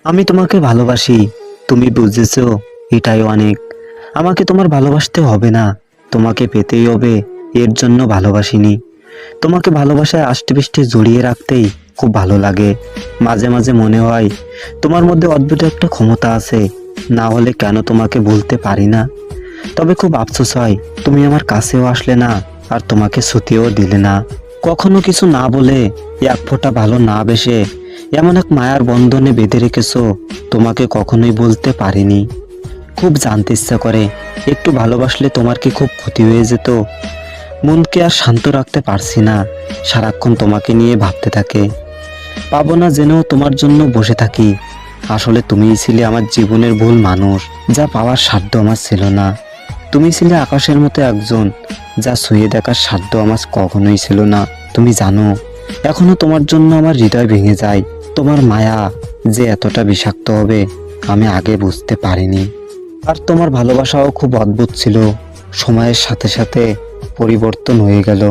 আমি তোমাকে ভালোবাসি, তুমি বুঝেছো, এটাই অনেক। আমাকে তোমার ভালোবাসতে হবে না, তোমাকে পেতেই হবে, এর জন্য ভালোবাসিনি। তোমাকে ভালোবাসায় আষ্টেপৃষ্টে জড়িয়ে রাখতেই খুব ভালো লাগে। মাঝে মাঝে মনে হয় তোমার মধ্যে অদ্ভুত একটা ক্ষমতা আছে, না হলে কেন তোমাকে বলতে পারি না। তবে খুব আফসোস হয় তুমি আমার কাছেও আসলে না, আর তোমাকে ছুঁতেও দিলে না। কখনো কিছু না বলে, এক ফোঁটা ভালো না বেসে এমন এক মায়ার বন্ধনে বেঁধে রেখেছো, তোমাকে কখনোই বলতে পারিনি। খুব জানতে ইচ্ছা করে, একটু ভালোবাসলে তোমার কি খুব ক্ষতি হয়ে যেত? মনকে আর শান্ত রাখতে পারছি না, সারাক্ষণ তোমাকে নিয়ে ভাবতে থাকে। পাবো না জেনেও তোমার জন্য বসে থাকি। আসলে তুমিই ছিলে আমার জীবনের ভুল মানুষ, যা পাওয়ার সাধ্য আমার ছিল না। তুমি ছিলে আকাশের মতো একজন, যা ছুঁয়ে দেখার সাধ্য আমার কখনোই ছিল না। তুমি জানো, এখনো তোমার জন্য আমার হৃদয় ভেঙে যায়। তোমার মায়া যে এতটা বিষাক্ত হবে আমি আগে বুঝতে পারিনি। আর তোমার ভালোবাসাও খুব অদ্ভুত ছিল, সময়ের সাথে সাথে পরিবর্তন হয়ে গেল।